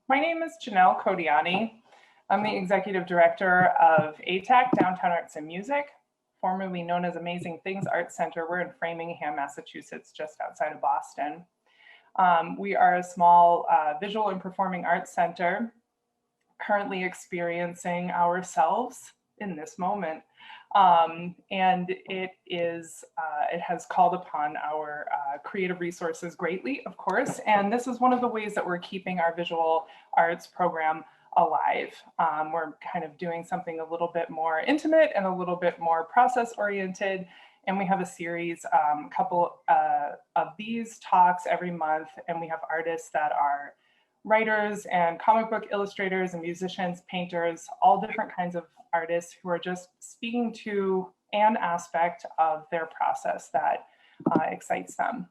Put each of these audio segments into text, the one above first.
My name is Janelle Codiani. I'm the Executive Director of ātac, Downtown Arts and Music, formerly known as Amazing Things Art Center. We're in Framingham, Massachusetts, just outside of Boston. We are a small visual and performing arts center, currently experiencing ourselves in this moment. And it has called upon our creative resources greatly, of course. And this is one of the ways that we're keeping our visual arts program alive. We're kind of doing something a little bit more intimate and a little bit more process oriented. And we have a series, couple of these talks every month. And we have artists that are writers and comic book illustrators and musicians, painters, all different kinds of artists who are just speaking to an aspect of their process that excites them.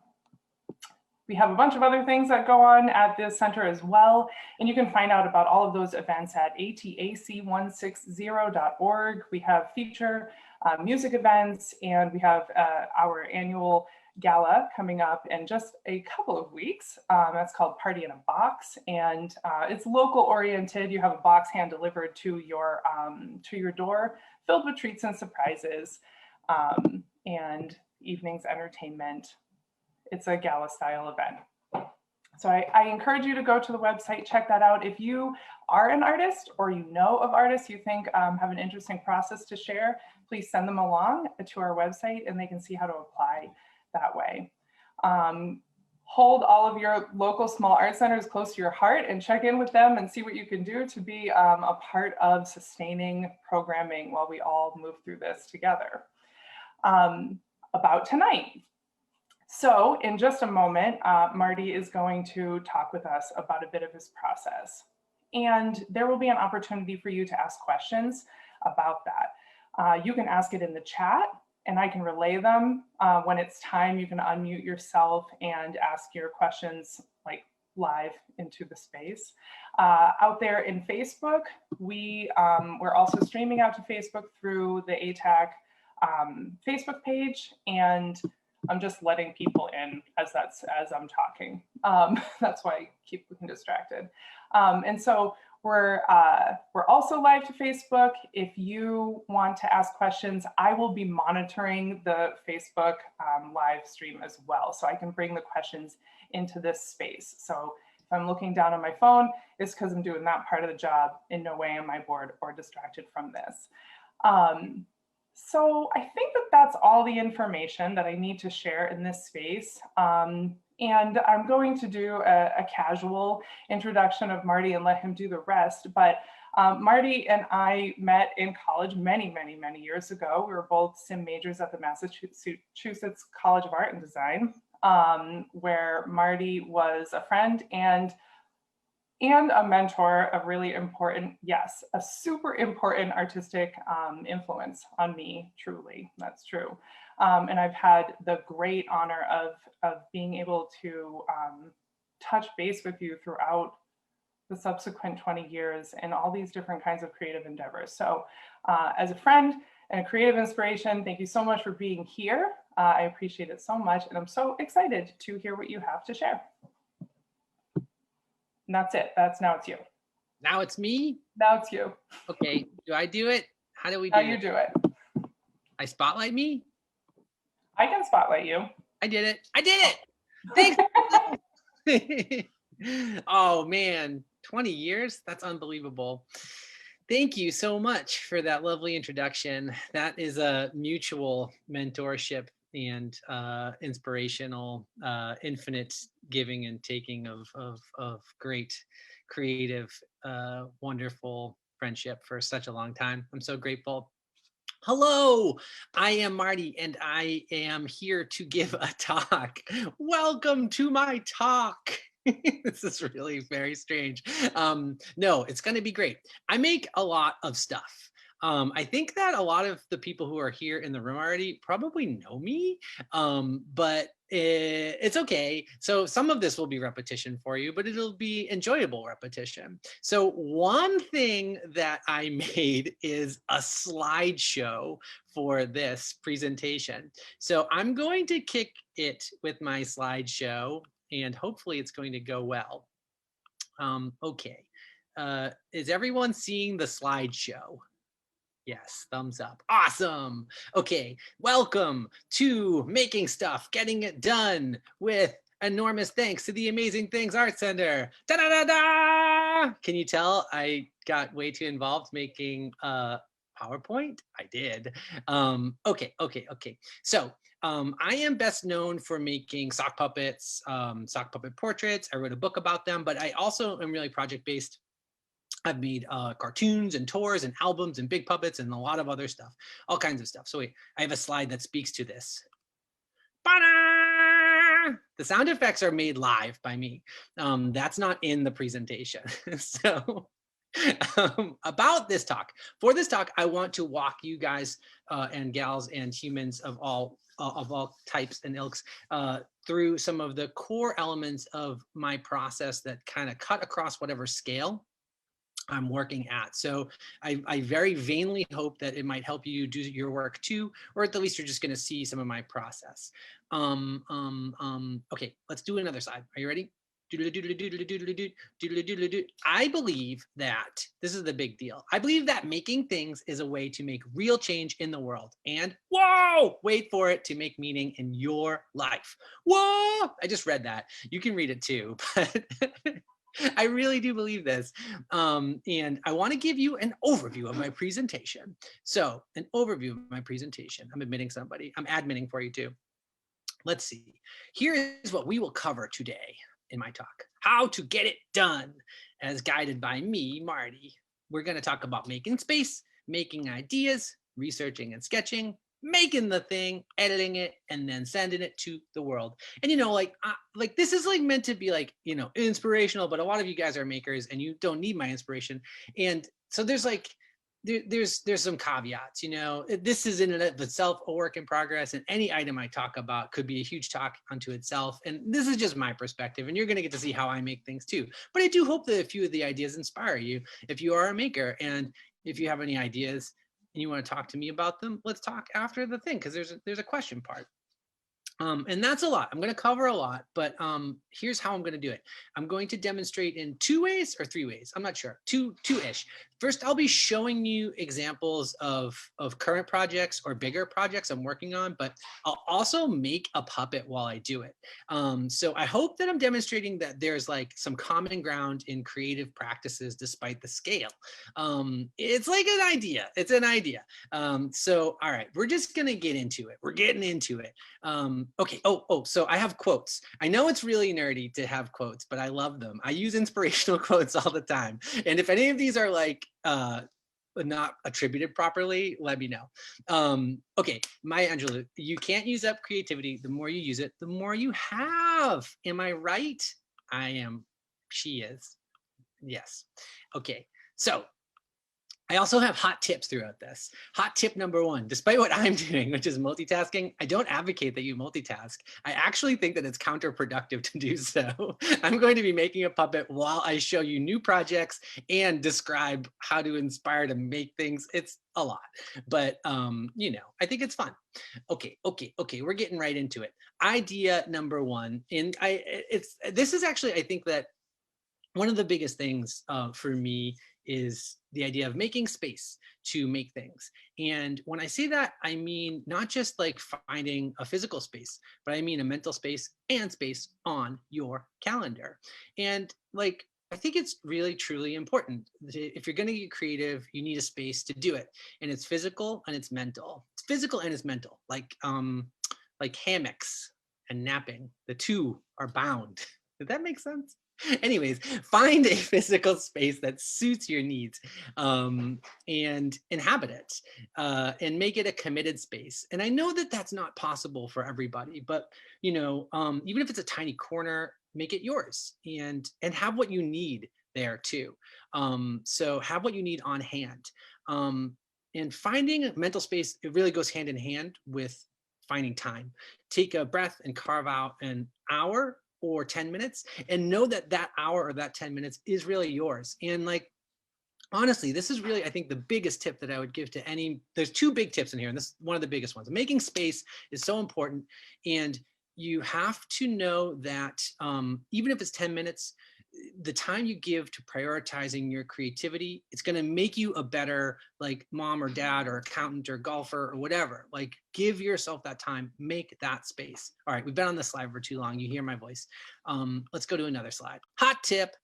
We have a bunch of other things that go on at this center as well, and you can find out about all of those events at atac160.org. We have feature music events, and we have our annual gala coming up in just a couple of weeks. That's called Party in a Box, and it's local oriented. You have a box hand delivered to your door, filled with treats and surprises, and evening's entertainment. It's a gala style event. So I encourage you to go to the website, check that out. If you are an artist or you know of artists you think have an interesting process to share, please send them along to our website and they can see how to apply that way. Hold all of your local small art centers close to your heart and check in with them and see what you can do to be a part of sustaining programming while we all move through this together. About tonight. So in just a moment, Marty is going to talk with us about a bit of his process. And there will be an opportunity for you to ask questions about that. You can ask it in the chat and I can relay them. When it's time, you can unmute yourself and ask your questions like live into the space. Out there in Facebook, we're also streaming out to Facebook through the ātac Facebook page, and I'm just letting people in as I'm talking. That's why I keep looking distracted. And so we're also live to Facebook. If you want to ask questions, I will be monitoring the Facebook live stream as well, so I can bring the questions into this space. So if I'm looking down on my phone, it's because I'm doing that part of the job. In no way am I bored or distracted from this. So I think that that's all the information that I need to share in this space. And I'm going to do a casual introduction of Marty and let him do the rest. But Marty and I met in college many, many, many years ago. We were both sim majors at the Massachusetts College of Art and Design, where Marty was a friend and a mentor, a really important, yes, a super important artistic influence on me, truly, that's true. And I've had the great honor of being able to touch base with you throughout the subsequent 20 years and all these different kinds of creative endeavors. So as a friend and a creative inspiration, thank you so much for being here. I appreciate it so much, and I'm so excited to hear what you have to share. And that's it. Now it's you. Now it's me? Now it's you. Okay. Do I do it? How do we do it? How you do it? I spotlight me? I can spotlight you. I did it. I did it. Thanks. Oh, man. 20 years? That's unbelievable. Thank you so much for that lovely introduction. That is a mutual mentorship and inspirational, infinite giving and taking of great, creative, wonderful friendship for such a long time. I'm so grateful. Hello, I am Marty, and I am here to give a talk. Welcome to my talk. This is really very strange. No, it's going to be great. I make a lot of stuff. I think that a lot of the people who are here in the room already probably know me, but it's okay. So some of this will be repetition for you, but it'll be enjoyable repetition. So one thing that I made is a slideshow for this presentation. So I'm going to kick it with my slideshow, and hopefully it's going to go well. Okay. Is everyone seeing the slideshow? Yes, thumbs up. Awesome. Okay, welcome to Making Stuff, Getting It Done with enormous thanks to the Amazing Things Art Center. Da da da da! Can you tell I got way too involved making PowerPoint? I did. Okay. So I am best known for making sock puppets, sock puppet portraits. I wrote a book about them, but I also am really project-based. I've made cartoons and tours and albums and big puppets and a lot of other stuff, all kinds of stuff. So wait, I have a slide that speaks to this. Ba-da! The sound effects are made live by me. That's not in the presentation. So about this talk, for this talk, I want to walk you guys and gals and humans of all types and ilks through some of the core elements of my process that kind of cut across whatever scale I'm working at. So I very vainly hope that it might help you do your work too, or at the least you're just going to see some of my process. Okay, let's do another side. Are you ready? I believe that this is the big deal. I believe that making things is a way to make real change in the world and whoa, wait for it, to make meaning in your life. Whoa, I just read that. You can read it too, but I really do believe this. And I want to give you an overview of my presentation. So an overview of my presentation. I'm admitting somebody. I'm admitting for you too. Let's see. Here is what we will cover today in my talk. How to get it done as guided by me, Marty. We're going to talk about making space, making ideas, researching and sketching, making the thing, editing it, and then sending it to the world. And like this is like meant to be like, inspirational, but a lot of you guys are makers and you don't need my inspiration. And so there's like, there's some caveats, this is in and of itself a work in progress, and any item I talk about could be a huge talk unto itself. And this is just my perspective, and you're going to get to see how I make things too. But I do hope that a few of the ideas inspire you if you are a maker. And if you have any ideas and you want to talk to me about them, let's talk after the thing, because there's a question part. And that's a lot. I'm going to cover a lot, but here's how I'm going to do it. I'm going to demonstrate in 2 ways or 3 ways. I'm not sure. Two-ish. First, I'll be showing you examples of current projects or bigger projects I'm working on, but I'll also make a puppet while I do it. So I hope that I'm demonstrating that there's like some common ground in creative practices despite the scale. It's like an idea. It's an idea. So, all right, we're just going to get into it. We're getting into it. Okay. So I have quotes. I know it's really nerdy to have quotes, but I love them. I use inspirational quotes all the time. And if any of these are like not attributed properly, let me know. Okay, Maya Angelou, you can't use up creativity. The more you use it, the more you have. Am I right? I am. She is. Yes. Okay. So I also have hot tips throughout this. Hot tip number 1, despite what I'm doing, which is multitasking, I don't advocate that you multitask. I actually think that it's counterproductive to do so. I'm going to be making a puppet while I show you new projects and describe how to inspire to make things. It's a lot, but I think it's fun. Okay, we're getting right into it. Idea number 1, and this is actually, I think that one of the biggest things for me is the idea of making space to make things. And when I say that, I mean not just like finding a physical space, but I mean a mental space and space on your calendar. And like, I think it's really, truly important. If you're going to get creative, you need a space to do it. And it's physical and it's mental. It's physical and it's mental, like hammocks and napping. The two are bound. Did that make sense? Anyways, find a physical space that suits your needs and inhabit it and make it a committed space. And I know that that's not possible for everybody, but even if it's a tiny corner, make it yours and have what you need there too. So have what you need on hand. And finding a mental space, it really goes hand in hand with finding time. Take a breath and carve out an hour or 10 minutes and know that that hour or that 10 minutes is really yours. And like, honestly, this is really, I think, the biggest tip that I would give to there's 2 big tips in here, and this is one of the biggest ones. Making space is so important. And you have to know that even if it's 10 minutes, the time you give to prioritizing your creativity, it's going to make you a better like mom or dad or accountant or golfer or whatever. Like give yourself that time, make that space. All right, we've been on this slide for too long. You hear my voice. Let's go to another slide. Hot tip.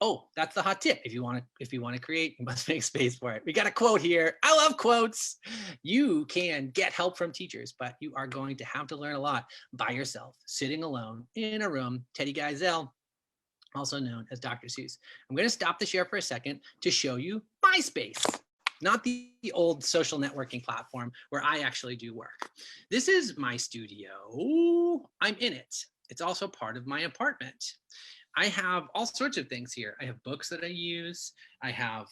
Oh, that's the hot tip. If you want to create, you must make space for it. We got a quote here. I love quotes. You can get help from teachers, but you are going to have to learn a lot by yourself, sitting alone in a room. Teddy Geisel, also known as Dr. Seuss. I'm going to stop the share for a second to show you MySpace, not the old social networking platform where I actually do work. This is my studio. I'm in it. It's also part of my apartment. I have all sorts of things here. I have books that I use. I have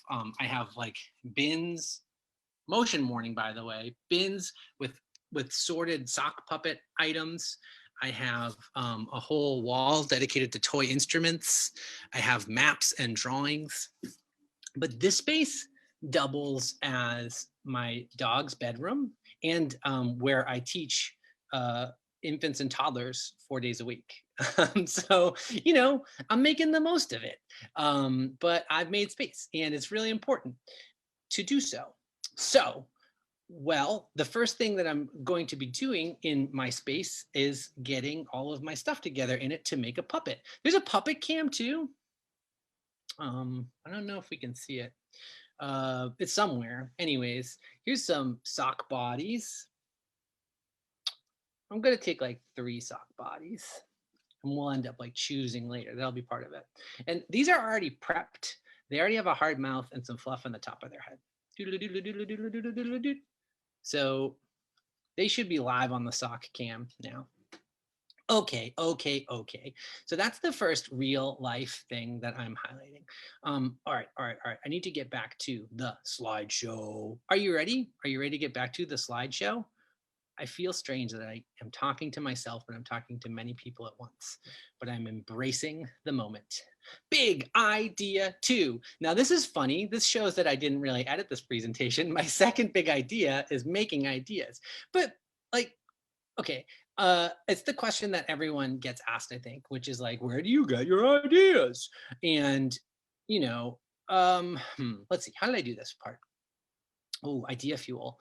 like bins, motion morning, by the way, bins with sorted sock puppet items. I have a whole wall dedicated to toy instruments. I have maps and drawings. But this space doubles as my dog's bedroom and where I teach infants and toddlers 4 days a week. So, you know, I'm making the most of it. But I've made space and it's really important to do so. So, well, the first thing that I'm going to be doing in my space is getting all of my stuff together in it to make a puppet. There's a puppet cam too. I don't know if we can see it. It's somewhere. Anyways, here's some sock bodies. I'm going to take like 3 sock bodies and we'll end up like choosing later. That'll be part of it. And these are already prepped. They already have a hard mouth and some fluff on the top of their head. So they should be live on the sock cam now. Okay. So that's the first real life thing that I'm highlighting. All right. I need to get back to the slideshow. Are you ready? Are you ready to get back to the slideshow? I feel strange that I am talking to myself, but I'm talking to many people at once, but I'm embracing the moment. Big idea 2. Now this is funny. This shows that I didn't really edit this presentation. My second big idea is making ideas, but like, okay. It's the question that everyone gets asked, I think, which is like, where do you get your ideas? And, you know, let's see, how did I do this part? Oh, idea fuel.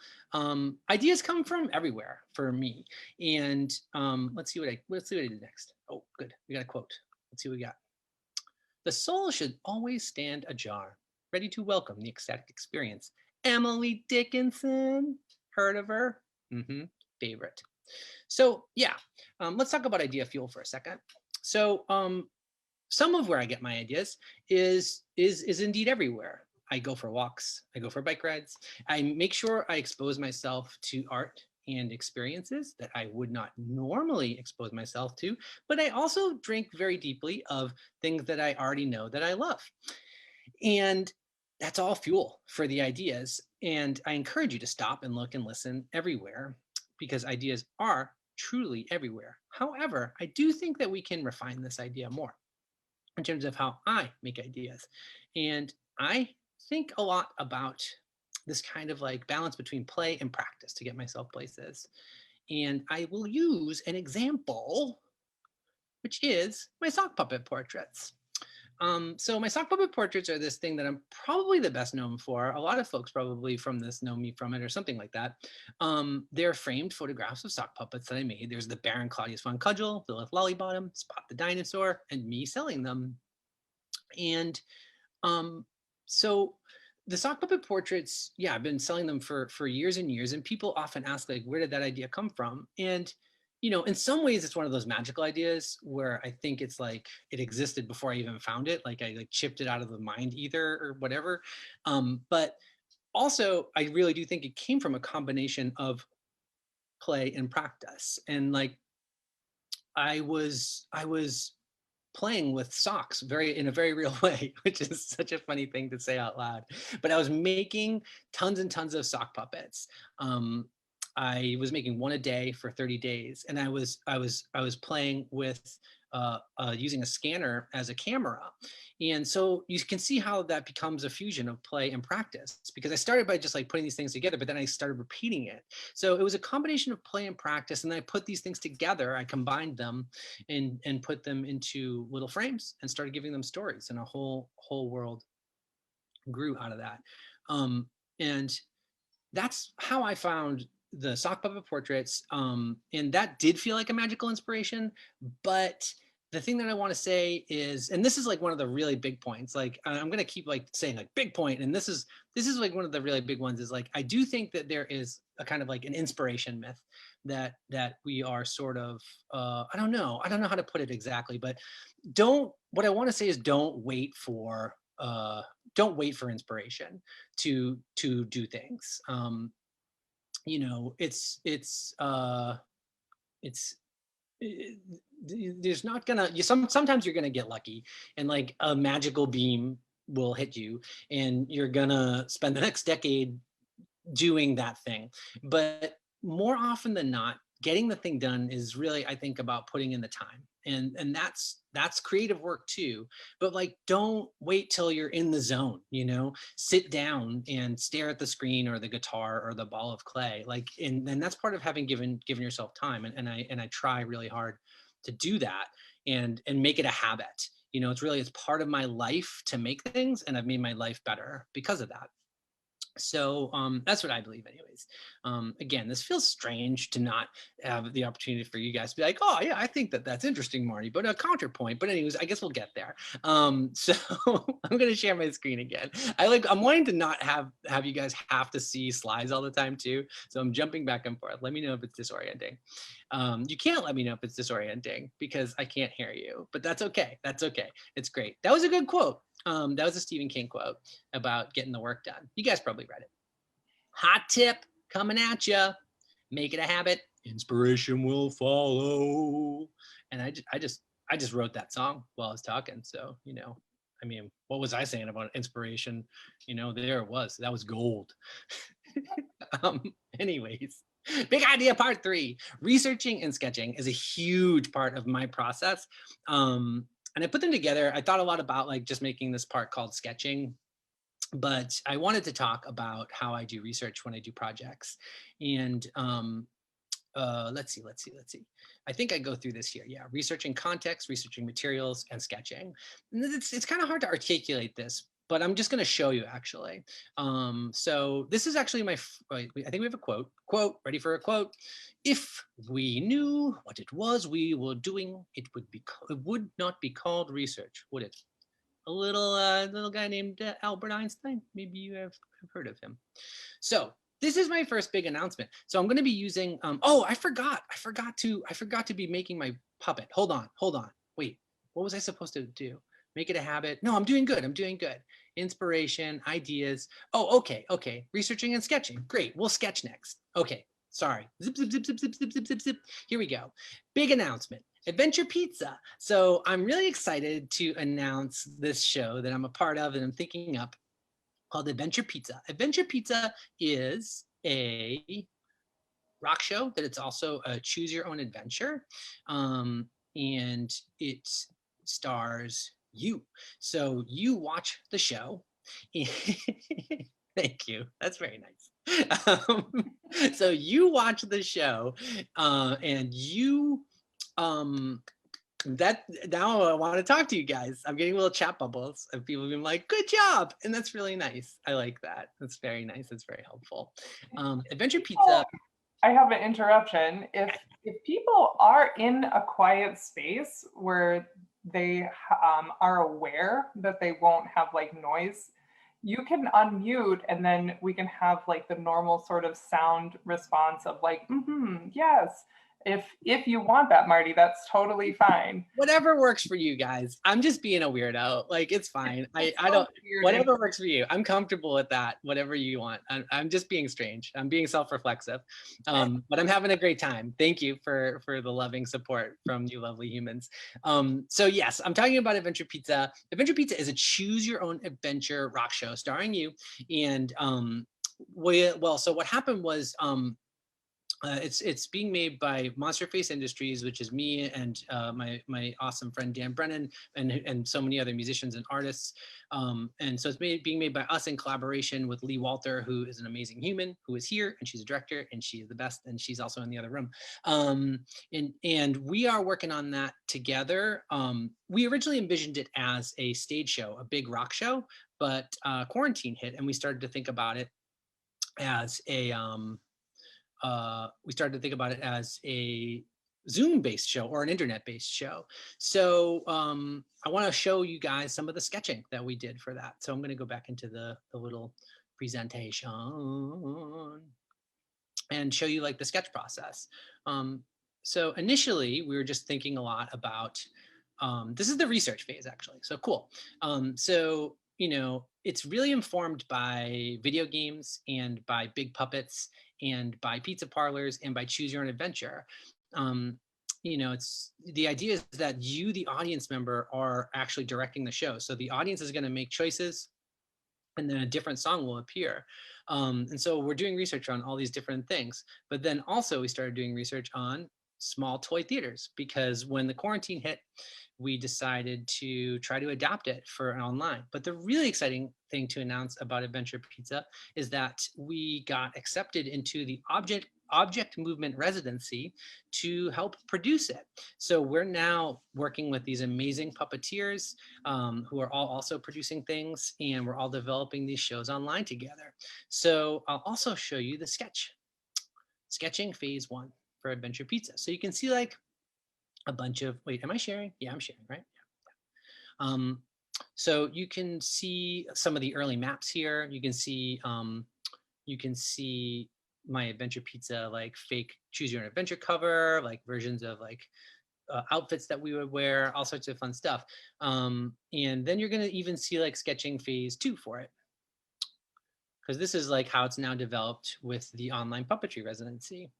Ideas come from everywhere for me. And let's see what I did next. Oh, good. We got a quote. Let's see what we got. The soul should always stand ajar, ready to welcome the ecstatic experience. Emily Dickinson. Heard of her? Favorite. So yeah, let's talk about idea fuel for a second. So some of where I get my ideas is indeed everywhere. I go for walks, I go for bike rides. I make sure I expose myself to art and experiences that I would not normally expose myself to, but I also drink very deeply of things that I already know that I love. And that's all fuel for the ideas. And I encourage you to stop and look and listen everywhere because ideas are truly everywhere. However, I do think that we can refine this idea more in terms of how I make ideas. And I think a lot about this kind of like balance between play and practice to get myself places. And I will use an example, which is my sock puppet portraits. So my sock puppet portraits are this thing that I'm probably the best known for. A lot of folks probably from this know me from it or something like that. They're framed photographs of sock puppets that I made. There's the Baron Claudius von Cudgel, Lilith Lollybottom, Spot the Dinosaur, and me selling them. And so the sock puppet portraits, yeah, I've been selling them for years and years. And people often ask, like, where did that idea come from? And you know, in some ways it's one of those magical ideas where I think it's like it existed before I even found it. Like I like chipped it out of the mind ether or whatever. But also I really do think it came from a combination of play and practice. And like I was playing with socks in a very real way, which is such a funny thing to say out loud. But I was making tons and tons of sock puppets. I was making one a day for 30 days, and I was playing with using a scanner as a camera. And so you can see how that becomes a fusion of play and practice, because I started by just like putting these things together, but then I started repeating it. So it was a combination of play and practice. And then I put these things together, I combined them and put them into little frames and started giving them stories, and a whole world grew out of that. And that's how I found the sock puppet portraits. And that did feel like a magical inspiration. But the thing that I want to say is, and this is like one of the really big points, like I'm going to keep like saying like big point. And this is like one of the really big ones, is like, I do think that there is a kind of like an inspiration myth that we are sort of, I don't know how to put it exactly, but what I want to say is don't wait for inspiration to do things. You know, there's not gonna, sometimes you're gonna get lucky and like a magical beam will hit you and you're gonna spend the next decade doing that thing. But more often than not, getting the thing done is really, I think, about putting in the time. And that's creative work too. But like, don't wait till you're in the zone, you know, sit down and stare at the screen or the guitar or the ball of clay. Like, and that's part of having given yourself time. And I try really hard to do that and make it a habit. You know, it's part of my life to make things, and I've made my life better because of that. So that's what I believe anyways. Again, this feels strange to not have the opportunity for you guys to be like, oh yeah, I think that's interesting, Marty, but a counterpoint. But anyways, I guess we'll get there. So I'm going to share my screen again. I'm wanting to not have you guys have to see slides all the time too. So I'm jumping back and forth. Let me know if it's disorienting. You can't let me know if it's disorienting because I can't hear you, but that's okay. That's okay. It's great. That was a good quote. That was a Stephen King quote about getting the work done. You guys probably read it. Hot tip coming at you. Make it a habit. Inspiration will follow. And I just wrote that song while I was talking. So, you know, I mean, what was I saying about inspiration? You know, there it was. That was gold. Anyways, big idea part 3. Researching and sketching is a huge part of my process. And I put them together. I thought a lot about like just making this part called sketching, but I wanted to talk about how I do research when I do projects. And let's see. I think I go through this here. Yeah, researching context, researching materials, and sketching. And it's kind of hard to articulate this, but I'm just going to show you actually. So this is actually I think we have a quote. Ready for a quote? If we knew what it was we were doing, it would not be called research, would it? A little guy named Albert Einstein. Maybe you have heard of him. So this is my first big announcement. So I'm going to be using. Oh, I forgot to be making my puppet. Hold on. Wait, what was I supposed to do? Make it a habit. No, I'm doing good. Inspiration, ideas. Oh, okay. Researching and sketching. Great. We'll sketch next. Okay. Sorry. Zip, zip, zip, zip, zip, zip, zip, zip, zip. Here we go. Big announcement. Adventure Pizza. So I'm really excited to announce this show that I'm a part of and I'm thinking up called Adventure Pizza. Adventure Pizza is a rock show that it's also a choose your own adventure. And it stars you. So you watch the show. Thank you. That's very nice. So you watch the show and you that now I want to talk to you guys. I'm getting little chat bubbles of people being like, good job. And that's really nice. I like that. That's very nice. That's very helpful. Adventure Pizza. I have an interruption. If people are in a quiet space where they are aware that they won't have like noise, you can unmute and then we can have like the normal sort of sound response of like, yes. If you want that, Marty, that's totally fine. Whatever works for you guys. I'm just being a weirdo. Like, it's fine. I don't, whatever works for you. I'm comfortable with that. Whatever you want. I'm just being strange. I'm being self-reflexive. But I'm having a great time. Thank you for the loving support from you lovely humans. So yes, I'm talking about Adventure Pizza. Adventure Pizza is a choose your own adventure rock show starring you. And so what happened was, It's being made by Monsterface Industries, which is me and my awesome friend Dan Brennan and so many other musicians and artists. And so it's being made by us in collaboration with Lee Walter, who is an amazing human who is here, and she's a director and she is the best, and she's also in the other room. And we are working on that together. We originally envisioned it as a stage show, a big rock show, but quarantine hit and we started to think about it as a Zoom-based show or an internet-based show. So I want to show you guys some of the sketching that we did for that. So I'm going to go back into the little presentation and show you like the sketch process. So initially, we were just thinking a lot about, this is the research phase actually, so cool. So, you know, it's really informed by video games and by big puppets and by pizza parlors and by choose your own adventure. You know, it's the idea is that you, the audience member, are actually directing the show. So the audience is going to make choices and then a different song will appear. And so we're doing research on all these different things. But then also we started doing research on small toy theaters because when the quarantine hit, we decided to try to adapt it for an online. But the really exciting thing to announce about Adventure Pizza is that we got accepted into the object movement residency to help produce it. So we're now working with these amazing puppeteers who are all also producing things, and we're all developing these shows online together. So I'll also show you the sketching phase 1 for Adventure Pizza. So you can see like a bunch of, wait, am I sharing? Yeah, I'm sharing, right? Yeah. So you can see some of the early maps here. You can see my Adventure Pizza like fake choose your own adventure cover, like versions of like outfits that we would wear, all sorts of fun stuff. And then you're gonna even see like sketching phase 2 for it, because this is like how it's now developed with the online puppetry residency.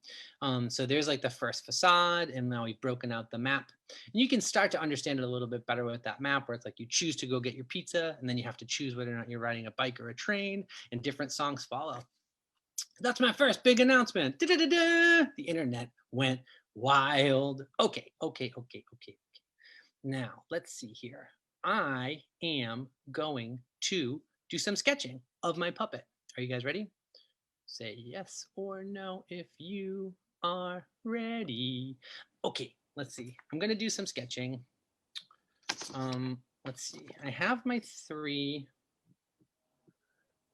So there's like the first facade, and now we've broken out the map. And you can start to understand it a little bit better with that map, where it's like you choose to go get your pizza, and then you have to choose whether or not you're riding a bike or a train, and different songs follow. That's my first big announcement. Da-da-da-da! The internet went wild. Okay. Now, let's see here. I am going to do some sketching of my puppet. Are you guys ready? Say yes or no if you are ready. Okay, let's see. I'm gonna do some sketching. Let's see. I have my 3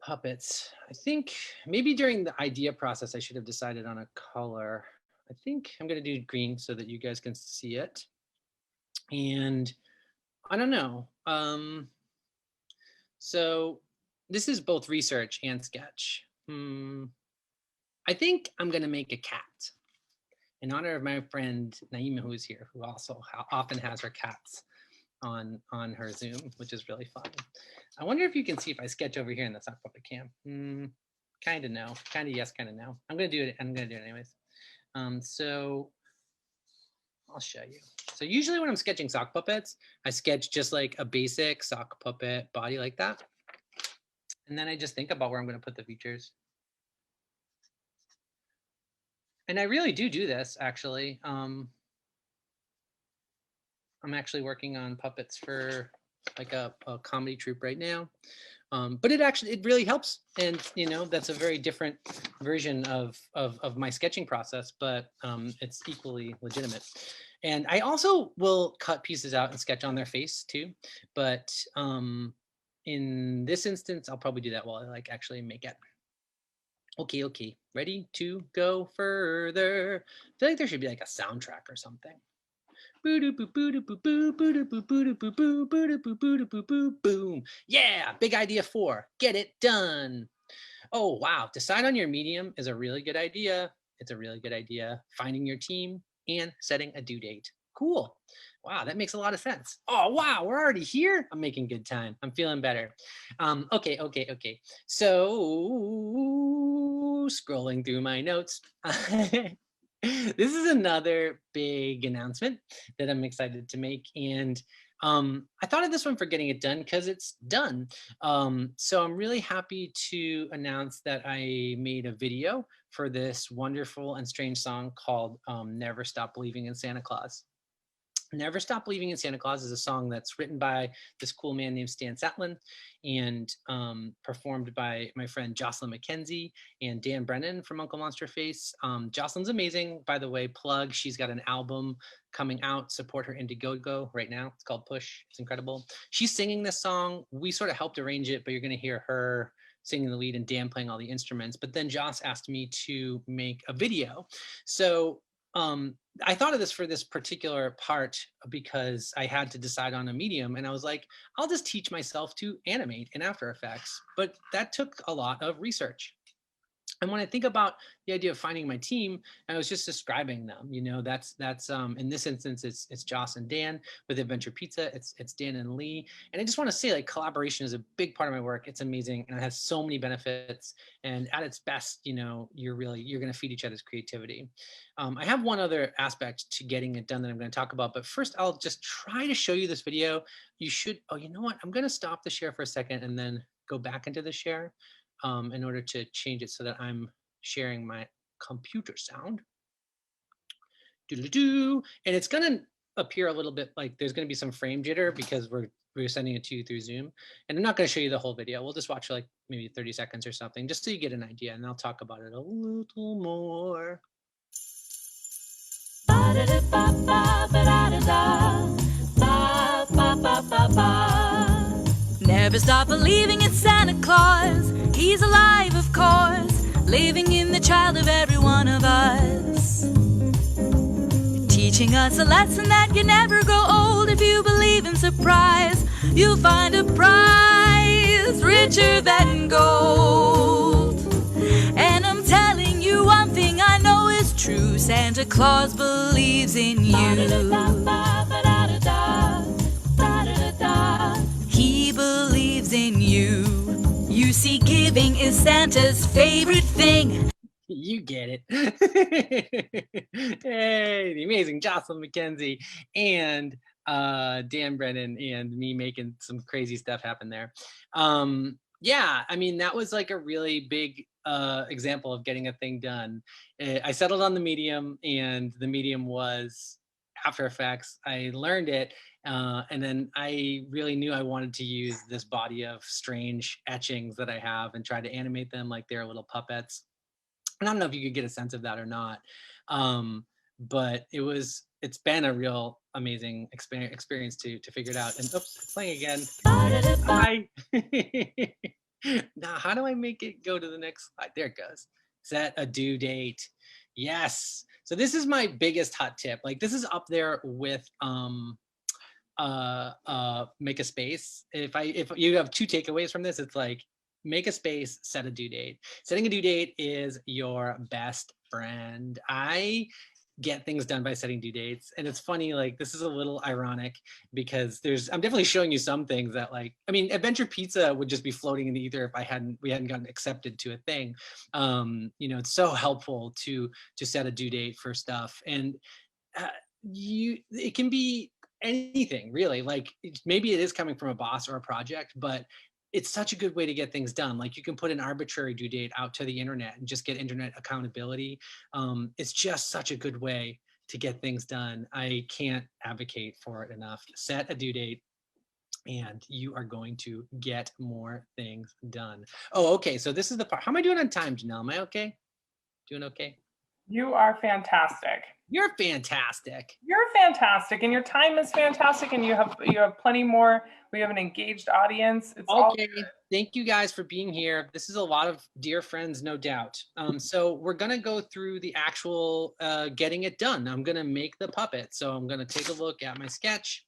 puppets. I think maybe during the idea process, I should have decided on a color. I think I'm gonna do green so that you guys can see it. And I don't know. So this is both research and sketch. I think I'm gonna make a cat in honor of my friend Naima, who is here, who also often has her cats on her Zoom, which is really fun. I wonder if you can see if I sketch over here in the sock puppet cam. Kind of no, kind of yes, kind of no. I'm gonna do it anyways. So I'll show you. So usually when I'm sketching sock puppets, I sketch just like a basic sock puppet body like that. And then I just think about where I'm going to put the features. And I really do this actually. I'm actually working on puppets for like a comedy troupe right now. But it really helps. And you know, that's a very different version of my sketching process, but it's equally legitimate. And I also will cut pieces out and sketch on their face too. But in this instance, I'll probably do that while I like actually make it. Okay, ready to go further. I feel like there should be like a soundtrack or something. Boom. Yeah, big idea 4. Get it done. Oh, wow. Decide on your medium is a really good idea. It's a really good idea. Finding your team and setting a due date. Cool. Wow, that makes a lot of sense. Oh, wow, we're already here. I'm making good time. I'm feeling better. Okay. So scrolling through my notes. This is another big announcement that I'm excited to make. And I thought of this one for getting it done because it's done. So I'm really happy to announce that I made a video for this wonderful and strange song called Never Stop Believing in Santa Claus. Never Stop Believing in Santa Claus is a song that's written by this cool man named Stan Satlin and performed by my friend Jocelyn McKenzie and Dan Brennan from Uncle Monsterface. Jocelyn's amazing, by the way. Plug, she's got an album coming out. Support her Indiegogo right now. It's called Push. It's incredible. She's singing this song. We sort of helped arrange it, but you're going to hear her singing the lead and Dan playing all the instruments. But then Joss asked me to make a video. So I thought of this for this particular part because I had to decide on a medium, and I was like, I'll just teach myself to animate in After Effects. But that took a lot of research. And when I think about the idea of finding my team, I was just describing them. You know, that's in this instance, it's Joss and Dan. With Adventure Pizza, it's Dan and Lee. And I just want to say, like, collaboration is a big part of my work. It's amazing, and it has so many benefits. And at its best, you know, you're going to feed each other's creativity. I have one other aspect to getting it done that I'm going to talk about. But first, I'll just try to show you this video. You should. Oh, you know what? I'm going to stop the share for a second and then go back into the share. In order to change it so that I'm sharing my computer sound. Doo-doo-doo. And it's going to appear a little bit like there's going to be some frame jitter because we're sending it to you through Zoom. And I'm not going to show you the whole video. We'll just watch like maybe 30 seconds or something, just so you get an idea. And I'll talk about it a little more. Never stop believing in Santa Claus. He's alive, of course, living in the child of every one of us. Teaching us a lesson that can never grow old. If you believe in surprise, you'll find a prize richer than gold. And I'm telling you one thing I know is true. Santa Claus believes in you. He believes in you. You see, giving is Santa's favorite thing. You get it. Hey, the amazing Jocelyn McKenzie and Dan Brennan and me making some crazy stuff happen there. Yeah, I mean, that was like a really big example of getting a thing done. I settled on the medium, and the medium was After Effects. I learned it. And then I really knew I wanted to use this body of strange etchings that I have and try to animate them like they're little puppets. And I don't know if you could get a sense of that or not. But it's been a real amazing experience to figure it out. And oops, it's playing again. Now, how do I make it go to the next slide? There it goes. Set a due date. Yes. So this is my biggest hot tip. Like, this is up there with make a space. If you have two takeaways from this, it's like, make a space, set a due date. Setting a due date is your best friend. I get things done by setting due dates. And it's funny, like, this is a little ironic because I'm definitely showing you some things that, like, I mean, Adventure Pizza would just be floating in the ether if we hadn't gotten accepted to a thing. You know, it's so helpful to set a due date for stuff. And it can be anything really. Like, maybe it is coming from a boss or a project, but it's such a good way to get things done. Like, you can put an arbitrary due date out to the internet and just get internet accountability. It's just such a good way to get things done. I can't advocate for it enough. Set a due date and you are going to get more things done. Oh, okay. So this is the part. How am I doing on time, Janelle? Am I okay? Doing okay? You are fantastic. You're fantastic. You're fantastic, and your time is fantastic, and you have plenty more. We have an engaged audience. It's okay. Thank you guys for being here. This is a lot of dear friends, no doubt. So we're gonna go through the actual getting it done. I'm gonna make the puppet. So I'm gonna take a look at my sketch,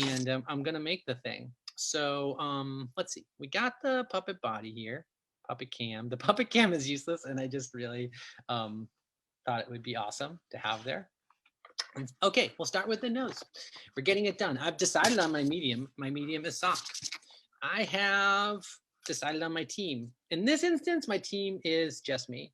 and I'm gonna make the thing. So let's see. We got the puppet body here. Puppet cam. The puppet cam is useless, and I just really thought it would be awesome to have there. Okay, we'll start with the nose. We're getting it done. I've decided on my medium. My medium is soft. I have decided on my team. In this instance, my team is just me.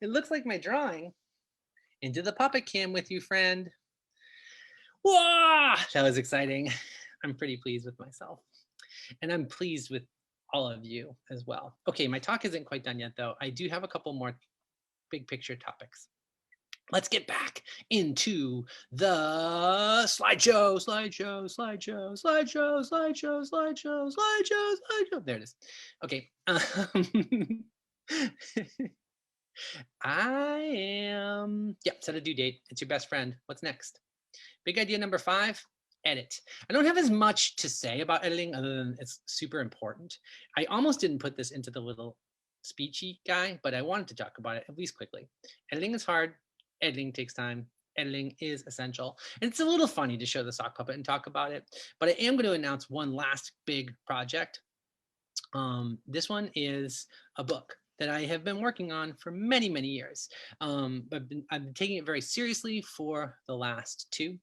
it looks like my drawing. Into the puppet cam with you, friend. Whoa, that was exciting. I'm pretty pleased with myself. And I'm pleased with all of you as well. Okay, my talk isn't quite done yet, though. I do have a couple more big picture topics. Let's get back into the slideshow. There it is. Okay. I am, set a due date. It's your best friend. What's next? Big idea number 5, edit. I don't have as much to say about editing other than it's super important. I almost didn't put this into the little speechy guy, but I wanted to talk about it at least quickly. Editing is hard. Editing takes time. Editing is essential. And it's a little funny to show the sock puppet and talk about it, but I am going to announce one last big project. This one is a book that I have been working on for many, many years. I've been taking it very seriously for the last 2.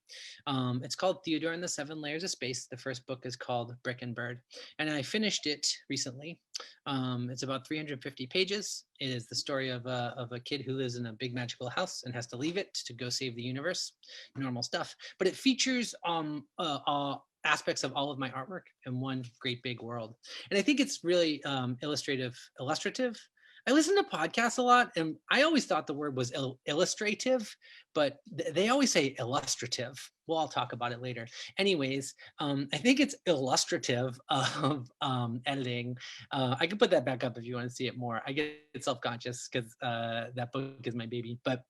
It's called Theodore and the 7 Layers of Space. The first book is called Brick and Bird, and I finished it recently. It's about 350 pages. It is the story of a kid who lives in a big magical house and has to leave it to go save the universe. Normal stuff, but it features aspects of all of my artwork in one great big world. And I think it's really illustrative. I listen to podcasts a lot, and I always thought the word was illustrative, but they always say illustrative. Well, I'll talk about it later. Anyways, I think it's illustrative of editing. I can put that back up if you want to see it more. I get self-conscious because that book is my baby, but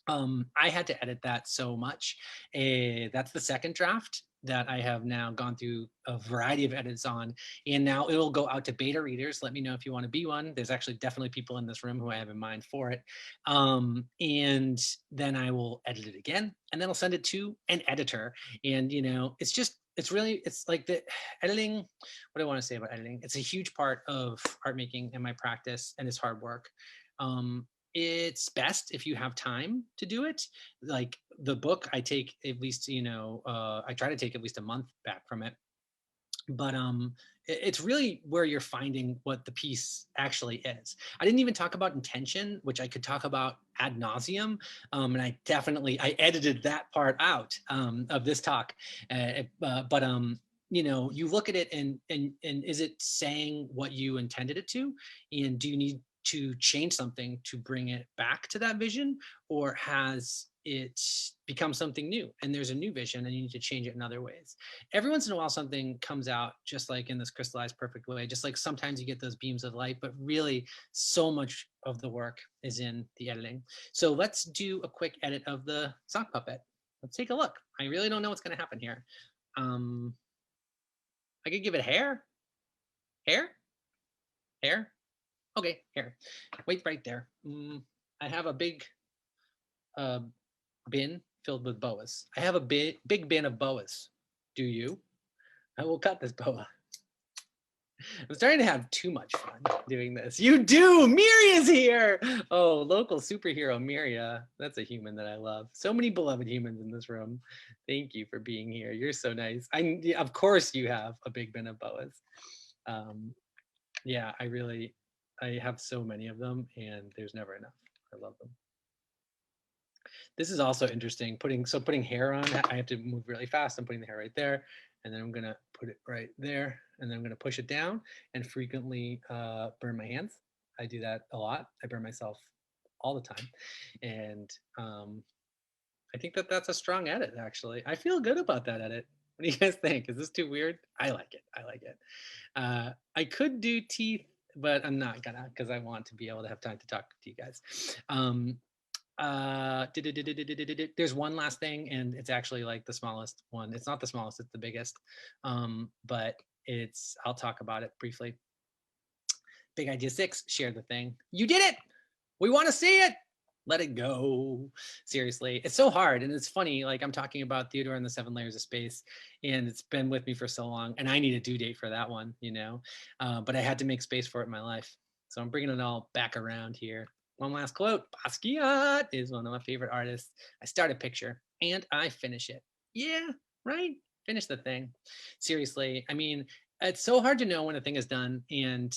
I had to edit that so much. That's the second draft that I have now gone through a variety of edits on, and now it will go out to beta readers. Let me know if you want to be one. There's actually definitely people in this room who I have in mind for it. And then I will edit it again, and then I'll send it to an editor. And, it's like the editing. What do I want to say about editing? It's a huge part of art making and my practice, and it's hard work. It's best if you have time to do it. Like the book, I take at least, I try to take at least a month back from it. But it's really where you're finding what the piece actually is. I didn't even talk about intention, which I could talk about ad nauseum. And I edited that part out of this talk. You look at it and is it saying what you intended it to? And do you need to change something to bring it back to that vision, or has it become something new and there's a new vision and you need to change it in other ways? Every once in a while, something comes out just like in this crystallized perfect way, just like sometimes you get those beams of light, but really so much of the work is in the editing. So let's do a quick edit of the sock puppet. Let's take a look. I really don't know what's going to happen here. I could give it hair. Okay, here. Wait right there. I have a big bin filled with boas. I have a big bin of boas. Do you? I will cut this boa. I'm starting to have too much fun doing this. You do! Miria's here! Oh, local superhero Miria. That's a human that I love. So many beloved humans in this room. Thank you for being here. You're so nice. Of course you have a big bin of boas. Yeah, I have so many of them, and there's never enough. I love them. This is also interesting. Putting hair on, I have to move really fast. I'm putting the hair right there, and then I'm gonna put it right there, and then I'm gonna push it down and frequently burn my hands. I do that a lot. I burn myself all the time. And I think that's a strong edit, actually. I feel good about that edit. What do you guys think? Is this too weird? I like it. I could do teeth, but I'm not gonna, because I want to be able to have time to talk to you guys. There's one last thing, and it's actually like the smallest one. It's not the smallest, it's the biggest. But I'll talk about it briefly. Big idea 6, share the thing. You did it! We want to see it! Let it go. Seriously, it's so hard. And it's funny, like I'm talking about Theodore and the 7 Layers of Space, and it's been with me for so long, and I need a due date for that one, but I had to make space for it in my life. So I'm bringing it all back around here. One last quote. Basquiat is one of my favorite artists. I start a picture and I finish it. Yeah, right? Finish the thing. Seriously, I mean, it's so hard to know when a thing is done, and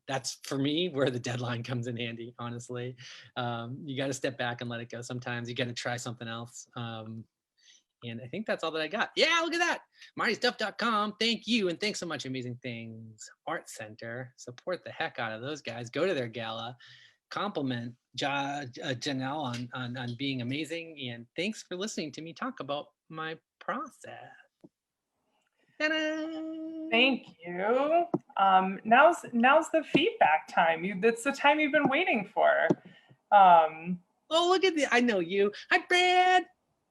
that's for me where the deadline comes in handy. Honestly, you got to step back and let it go. Sometimes you got to try something else. And I think that's all that I got. Yeah, look at that. MartyStuff.com. Thank you. And thanks so much, Amazing Things Art Center. Support the heck out of those guys. Go to their gala. Compliment Janelle on being amazing. And thanks for listening to me talk about my process. Ta-da! Thank you. Now's the feedback time. That's the time you've been waiting for. Oh, look at I know you. Hi, Brad.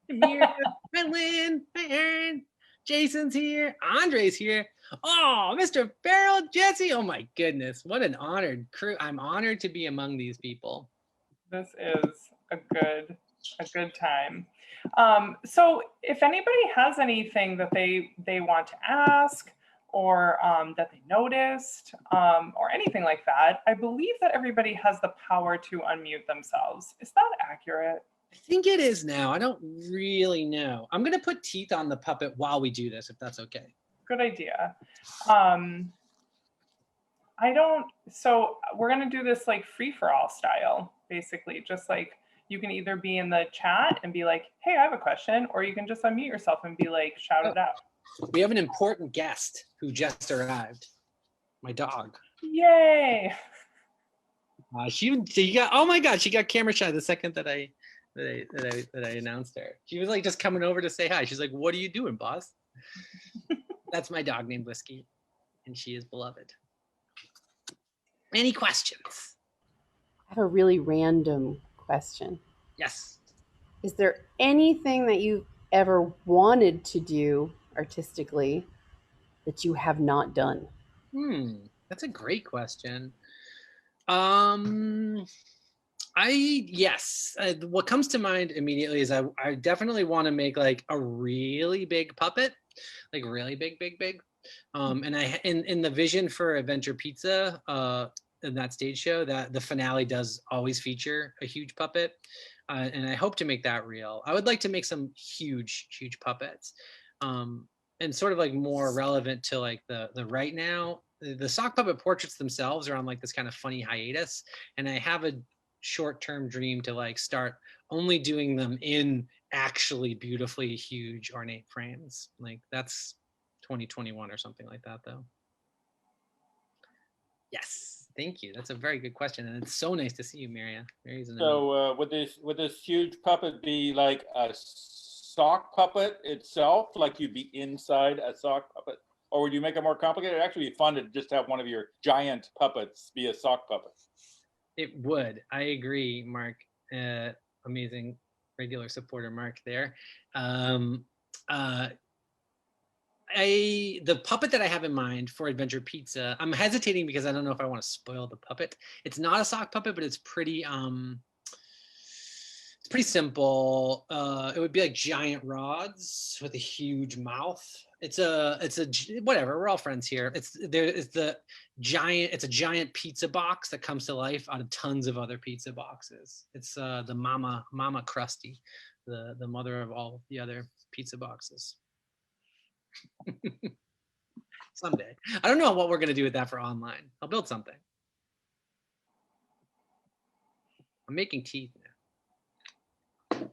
Amir, hi, Lynn, hi, Aaron, Jason's here, Andre's here. Oh, Mr. Farrell, Jesse. Oh my goodness, what an honored crew. I'm honored to be among these people. This is a good time. So if anybody has anything that they want to ask, or that they noticed, or anything like that, I believe that everybody has the power to unmute themselves. Is that accurate? I think it is now. I don't really know. I'm going to put teeth on the puppet while we do this, if that's okay. Good idea. So we're going to do this like free-for-all style, basically. Just like you can either be in the chat and be like, hey, I have a question, or you can just unmute yourself and be like, shout it out. We have an important guest who just arrived. My dog. Yay. She got, oh my God, she got camera shy the second that I announced her. She was like just coming over to say hi. She's like, what are you doing, boss? That's my dog named Whiskey, and she is beloved. Any questions? I have a really random question. Yes. Is there anything that you've ever wanted to do artistically that you have not done? That's a great question. Yes. What comes to mind immediately is I definitely want to make like a really big puppet, like really big. And in the vision for Adventure Pizza, in that stage show, that the finale does always feature a huge puppet, and I hope to make that real. I would like to make some huge puppets, and sort of like more relevant to like the right now. The sock puppet portraits themselves are on like this kind of funny hiatus, and I have a short-term dream to like start only doing them in actually beautifully huge ornate frames. Like that's 2021 or something like that though. Yes, thank you. That's a very good question, and it's so nice to see you, Maria. So would this huge puppet be like a sock puppet itself, like you'd be inside a sock puppet, or would you make it more complicated? It'd actually be fun to just have one of your giant puppets be a sock puppet. It would. I agree, Mark. Amazing regular supporter, Mark. There. The puppet that I have in mind for Adventure Pizza, I'm hesitating because I don't know if I want to spoil the puppet. It's not a sock puppet, but it's pretty simple. It would be like giant rods with a huge mouth. It's a whatever. We're all friends here. It's a giant pizza box that comes to life out of tons of other pizza boxes. It's the Mama Krusty, the mother of all the other pizza boxes. Someday. I don't know what we're gonna do with that for online. I'll build something. I'm making teeth now.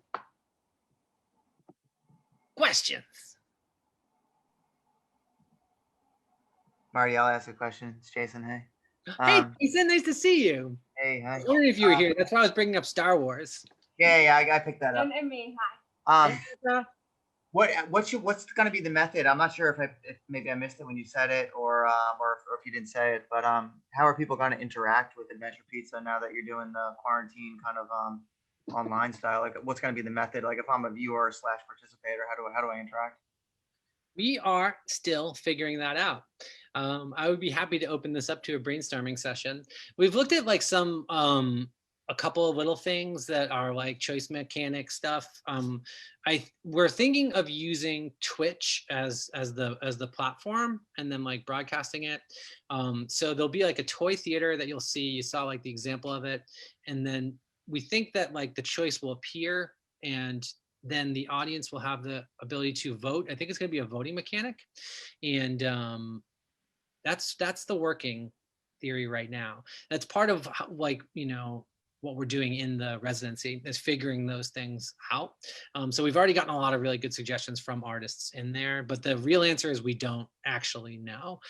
Questions? Marty, I'll ask a question. It's Jason. Hey. Hey, Jason, nice to see you. Hey, hi. I was wondering if you were here. That's why I was bringing up Star Wars. Yeah, I picked that up. And me, hi. What's going to be the method? I'm not sure if maybe I missed it when you said it, or if you didn't say it. But how are people going to interact with Adventure Pizza now that you're doing the quarantine kind of online style? Like, what's going to be the method? Like, if I'm a viewer / participator, how do I interact? We are still figuring that out. I would be happy to open this up to a brainstorming session. We've looked at like a couple of little things that are like choice mechanic stuff. We're thinking of using Twitch as the platform and then like broadcasting it. So there'll be like a toy theater that you'll see. You saw like the example of it, and then we think that like the choice will appear, and then the audience will have the ability to vote. I think it's going to be a voting mechanic, and That's the working theory right now. That's part of like, you know, what we're doing in the residency is figuring those things out. So we've already gotten a lot of really good suggestions from artists in there, but the real answer is we don't actually know.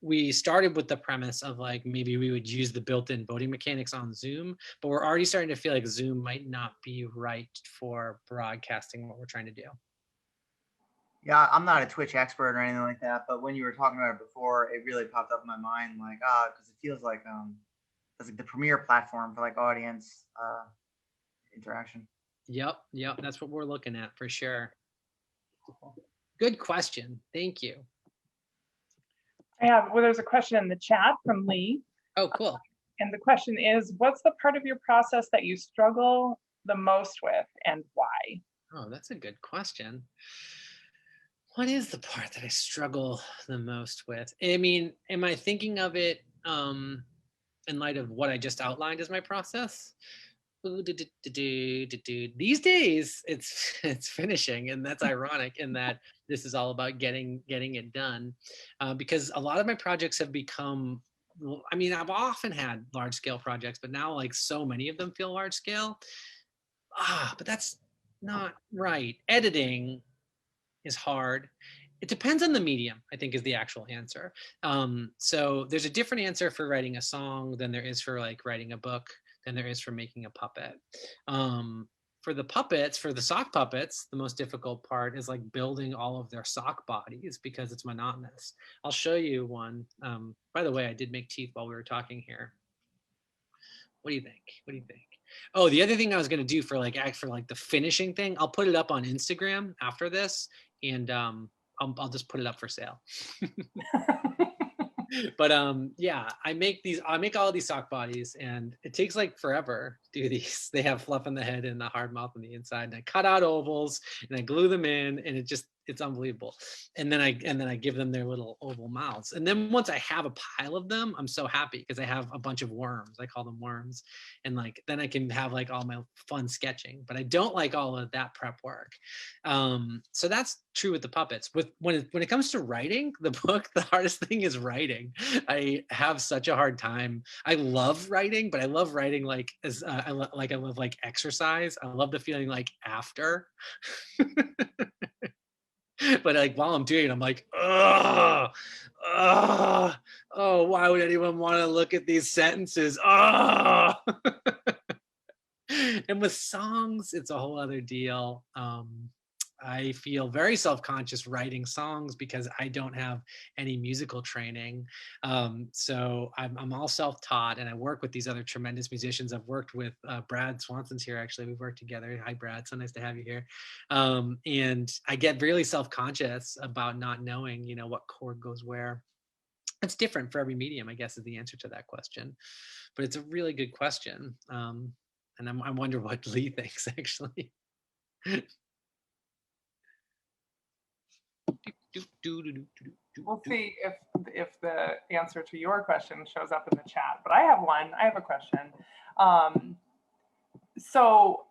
We started with the premise of like, maybe we would use the built-in voting mechanics on Zoom, but we're already starting to feel like Zoom might not be right for broadcasting what we're trying to do. Yeah, I'm not a Twitch expert or anything like that, but when you were talking about it before, it really popped up in my mind, like, because it feels like it's like the premier platform for like audience interaction. Yep, that's what we're looking at for sure. Good question. Thank you. Well, there's a question in the chat from Lee. Oh, cool. And the question is, what's the part of your process that you struggle the most with and why? Oh, that's a good question. What is the part that I struggle the most with? I mean, am I thinking of it in light of what I just outlined as my process? These days, it's finishing, and that's ironic in that this is all about getting it done, because a lot of my projects have become. I mean, I've often had large scale projects, but now like so many of them feel large scale. But that's not right. Editing is hard. It depends on the medium, I think, is the actual answer. So there's a different answer for writing a song than there is for like writing a book, than there is for making a puppet. For the puppets, for the sock puppets, the most difficult part is like building all of their sock bodies because it's monotonous. I'll show you one. By the way, I did make teeth while we were talking here. What do you think? What do you think? Oh, the other thing I was going to do for like the finishing thing, I'll put it up on Instagram after this, and I'll just put it up for sale. But yeah, I make all of these sock bodies, and it takes like forever to do these. They have fluff in the head and the hard mouth on the inside, and I cut out ovals and I glue them in, and it's unbelievable. And then I give them their little oval mouths. And then once I have a pile of them, I'm so happy because I have a bunch of worms. I call them worms. And like then I can have like all my fun sketching. But I don't like all of that prep work. So that's true with the puppets. When it comes to writing the book, the hardest thing is writing. I have such a hard time. I love writing, but I love writing like as I love like exercise. I love the feeling like after. But like while I'm doing it, I'm like, oh, why would anyone want to look at these sentences? Oh. And with songs, it's a whole other deal. I feel very self-conscious writing songs because I don't have any musical training. So I'm all self-taught, and I work with these other tremendous musicians. I've worked with Brad Swanson's here, actually. We've worked together. Hi, Brad. So nice to have you here. And I get really self-conscious about not knowing, what chord goes where. It's different for every medium, I guess, is the answer to that question. But it's a really good question. And I wonder what Lee thinks, actually. We'll see if the answer to your question shows up in the chat. But I have one. I have a question. So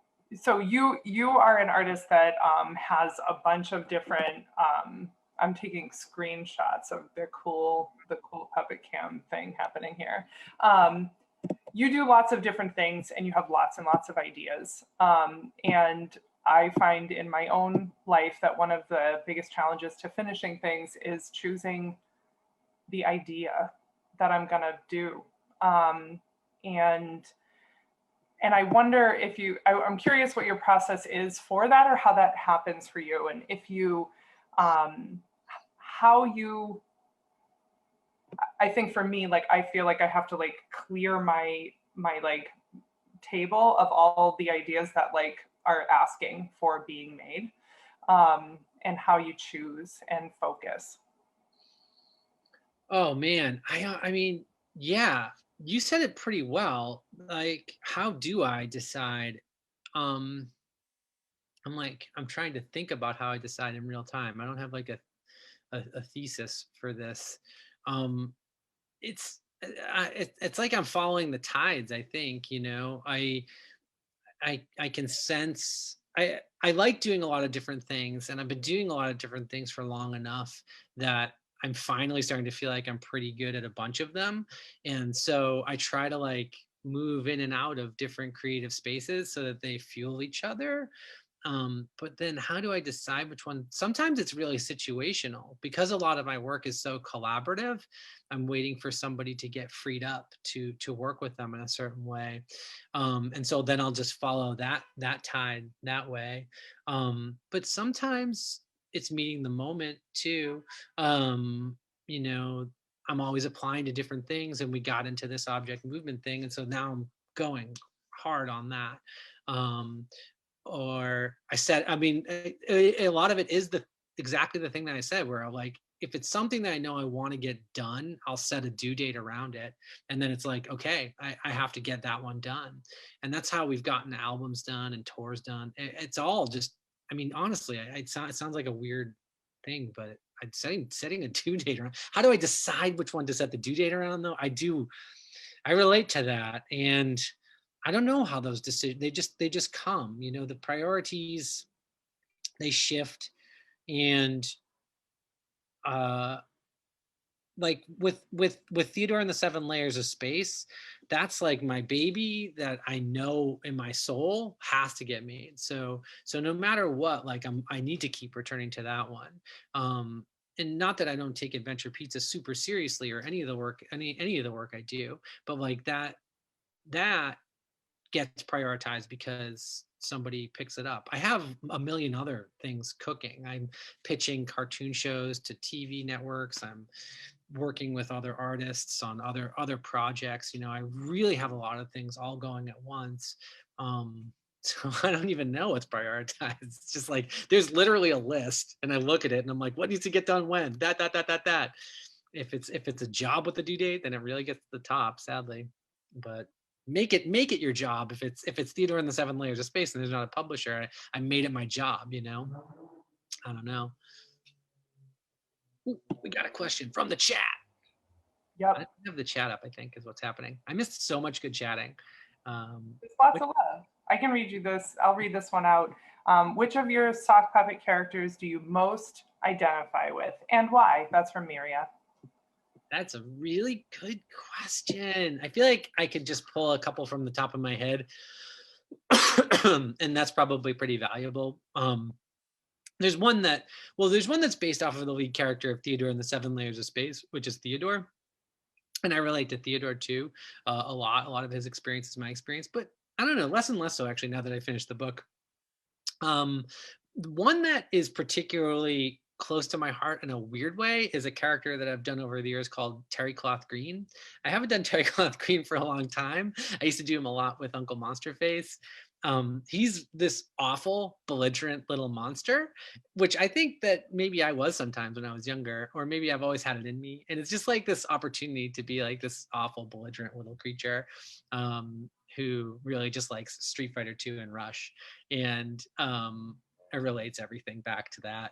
you are an artist that has a bunch of different. I'm taking screenshots of the cool puppet cam thing happening here. You do lots of different things, and you have lots and lots of ideas. And I find in my own life that one of the biggest challenges to finishing things is choosing the idea that I'm gonna do. And I wonder if I'm curious what your process is for that, or how that happens for you, and if you, I think for me, like, I feel like I have to like clear my like table of all the ideas that like are asking for being made, and how you choose and focus. Oh man, I mean, yeah, you said it pretty well. Like, how do I decide? I'm trying to think about how I decide in real time. I don't have like a thesis for this. It's like I'm following the tides, I think. I can sense I like doing a lot of different things, and I've been doing a lot of different things for long enough that I'm finally starting to feel like I'm pretty good at a bunch of them. And so I try to like move in and out of different creative spaces so that they fuel each other. But then how do I decide which one? Sometimes it's really situational because a lot of my work is so collaborative. I'm waiting for somebody to get freed up to work with them in a certain way. And so then I'll just follow that tide that way. But sometimes it's meeting the moment too. You know, I'm always applying to different things, and we got into this object movement thing. And so now I'm going hard on that. Or I said, I mean, a lot of it is exactly the thing that I said, where I'm like, if it's something that I know I want to get done, I'll set a due date around it. And then it's like, okay, I have to get that one done. And that's how we've gotten albums done and tours done. It's all just, I mean, honestly, it sounds like a weird thing, but I'd setting a due date around. How do I decide which one to set the due date around though? I relate to that. And I don't know how those decisions, they just come, you know, the priorities, they shift. And like with Theodore and the Seven Layers of Space, that's like my baby that I know in my soul has to get made. So no matter what, like I need to keep returning to that one. And not that I don't take Adventure Pizza super seriously or any of the work I do, but like that gets prioritized because somebody picks it up. I have a million other things cooking. I'm pitching cartoon shows to TV networks. I'm working with other artists on other projects. You know, I really have a lot of things all going at once. So I don't even know what's prioritized. It's just like there's literally a list, and I look at it and I'm like, what needs to get done when? That. If it's a job with a due date, then it really gets to the top, sadly. But make it your job. If it's Theodore and the Seven Layers of Space and there's not a publisher, I made it my job, you know. I don't know. Ooh, we got a question from the chat. Yep. I didn't have the chat up, I think, is what's happening. I missed so much good chatting. There's lots of love. I can read you this. I'll read this one out. Which of your sock puppet characters do you most identify with, and why? That's from Miria. That's a really good question. I feel like I could just pull a couple from the top of my head, and that's probably pretty valuable. There's one that's based off of the lead character of Theodore and the Seven Layers of Space, which is Theodore. And I relate to Theodore too, a lot of his experience is my experience, but I don't know, less and less so actually now that I finished the book. One that is particularly close to my heart in a weird way is a character that I've done over the years called Terry Cloth Green. I haven't done Terry Cloth Green for a long time. I used to do him a lot with Uncle Monsterface. He's this awful, belligerent little monster, which I think that maybe I was sometimes when I was younger, or maybe I've always had it in me. And it's just like this opportunity to be like this awful, belligerent little creature who really just likes Street Fighter 2 and Rush. And it relates everything back to that.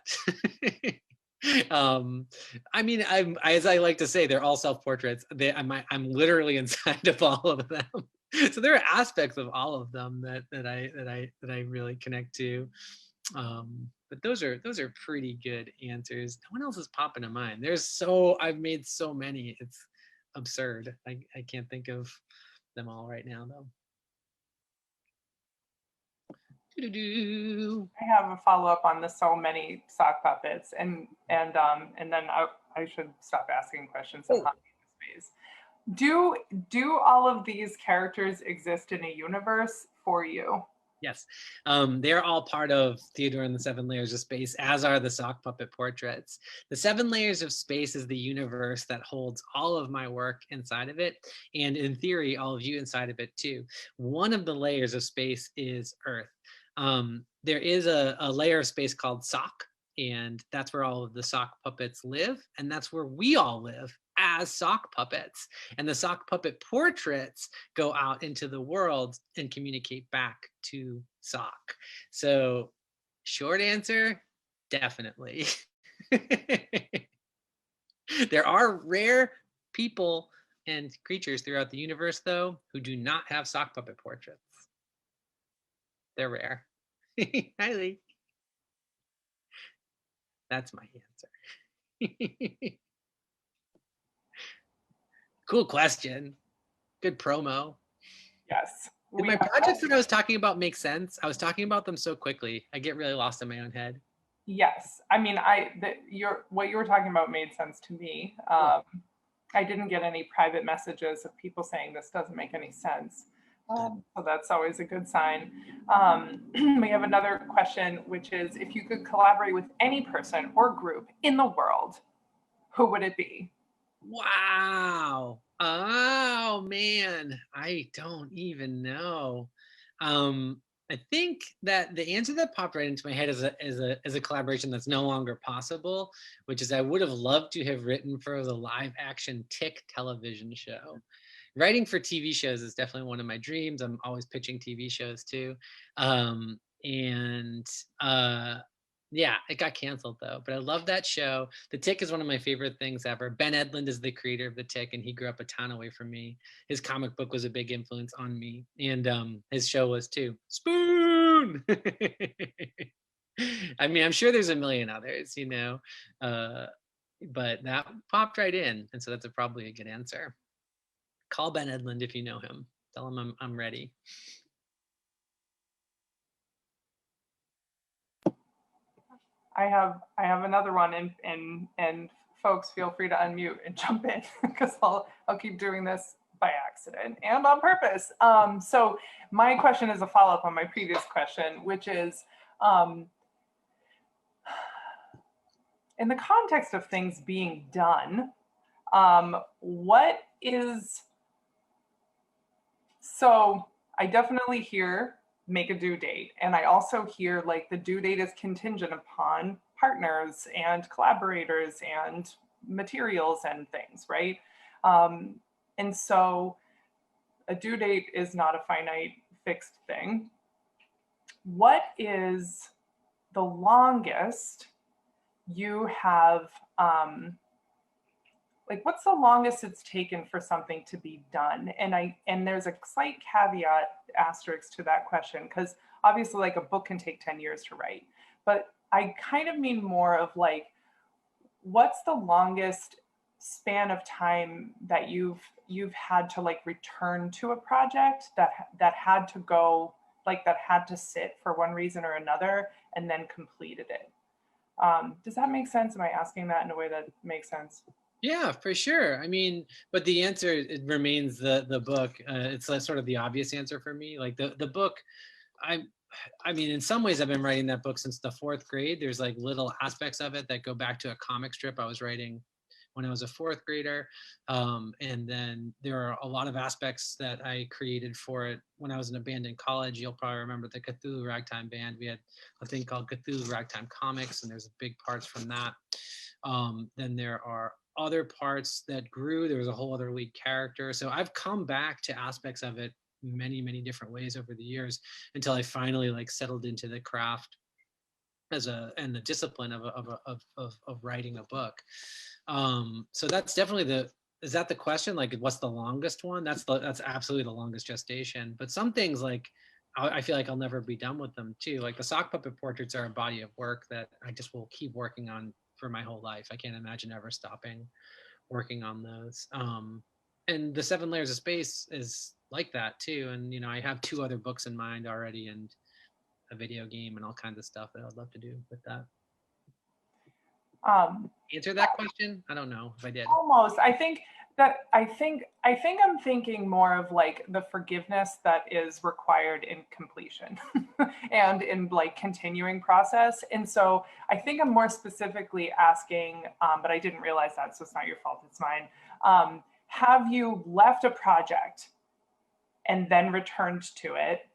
I mean, as I like to say, they're all self-portraits. I'm literally inside of all of them. So there are aspects of all of them that I really connect to. But those are pretty good answers. No one else is popping to mind. I've made so many. It's absurd. I can't think of them all right now though. I have a follow-up on the so many sock puppets, and then I should stop asking questions on how space. Do all of these characters exist in a universe for you? Yes, they're all part of Theodore and the Seven Layers of Space, as are the sock puppet portraits. The Seven Layers of Space is the universe that holds all of my work inside of it, and in theory, all of you inside of it too. One of the layers of space is Earth. There is a layer of space called sock, and that's where all of the sock puppets live, and that's where we all live as sock puppets. And the sock puppet portraits go out into the world and communicate back to sock. So short answer, definitely. There are rare people and creatures throughout the universe, though, who do not have sock puppet portraits. They're rare. Hi, Lee. That's my answer. Cool question. Good promo. Yes. Did my projects that I was talking about make sense? I was talking about them so quickly. I get really lost in my own head. Yes. I mean, what you were talking about made sense to me. I didn't get any private messages of people saying this doesn't make any sense. So that's always a good sign. We have another question, which is, if you could collaborate with any person or group in the world, who would it be? Wow. Oh man, I don't even know. I think that the answer that popped right into my head is a collaboration that's no longer possible, which is I would have loved to have written for the live action Tick television show. Writing for TV shows is definitely one of my dreams. I'm always pitching TV shows too. Yeah, it got canceled though, but I love that show. The Tick is one of my favorite things ever. Ben Edlund is the creator of The Tick, and he grew up a town away from me. His comic book was a big influence on me, and his show was too. Spoon! I mean, I'm sure there's a million others, you know, but that popped right in, and so that's probably a good answer. Call Ben Edlund if you know him. Tell him I'm ready. I have another one, and folks, feel free to unmute and jump in, because I'll keep doing this by accident and on purpose. So my question is a follow-up on my previous question, which is, in the context of things being done, what is, so I definitely hear make a due date. And I also hear like the due date is contingent upon partners and collaborators and materials and things, right? And so a due date is not a finite fixed thing. What is the longest you have, like what's the longest it's taken for something to be done? And there's a slight caveat asterisk to that question, because obviously like a book can take 10 years to write, but I kind of mean more of like, what's the longest span of time that you've had to like return to a project that had to go, like that had to sit for one reason or another and then completed it? Does that make sense? Am I asking that in a way that makes sense? Yeah, for sure. I mean, but the answer, it remains the book. It's sort of the obvious answer for me. Like the book, I mean, in some ways I've been writing that book since the 4th grade. There's like little aspects of it that go back to a comic strip I was writing when I was a 4th grader. And then there are a lot of aspects that I created for it when I was in a band in college. You'll probably remember the Cthulhu Ragtime Band. We had a thing called Cthulhu Ragtime Comics, and there's big parts from that. Then there are other parts that grew. There was a whole other lead character. So I've come back to aspects of it many different ways over the years until I finally like settled into the craft and the discipline of writing a book. So that's definitely is that the question? Like, what's the longest one? That's absolutely the longest gestation. But some things, like, I feel like I'll never be done with them too. Like the sock puppet portraits are a body of work that I just will keep working on for my whole life. I can't imagine ever stopping working on those. And the 7 Layers of Space is like that too. And, you know, I have 2 other books in mind already and a video game and all kinds of stuff that I'd love to do with that. Answer that question? I don't know if I did. Almost. I think I'm thinking more of like the forgiveness that is required in completion and in like continuing process. And so I think I'm more specifically asking, but I didn't realize that, so it's not your fault, it's mine. Have you left a project and then returned to it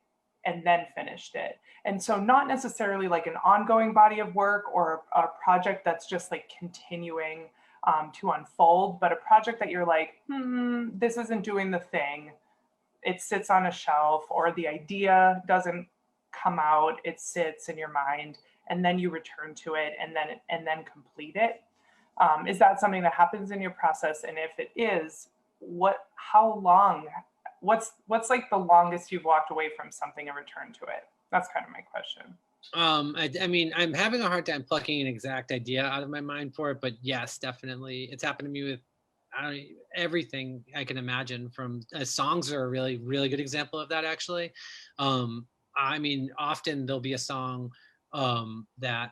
and then finished it? And so not necessarily like an ongoing body of work or a project that's just like continuing to unfold, but a project that you're like, this isn't doing the thing. It sits on a shelf, or the idea doesn't come out, it sits in your mind, and then you return to it and then complete it. Is that something that happens in your process? And if it is, how long, what's like the longest you've walked away from something and returned to it? That's kind of my question. I mean, I'm having a hard time plucking an exact idea out of my mind for it, but yes, definitely. It's happened to me with, everything I can imagine. From songs are a really, really good example of that, actually. I mean, often there'll be a song that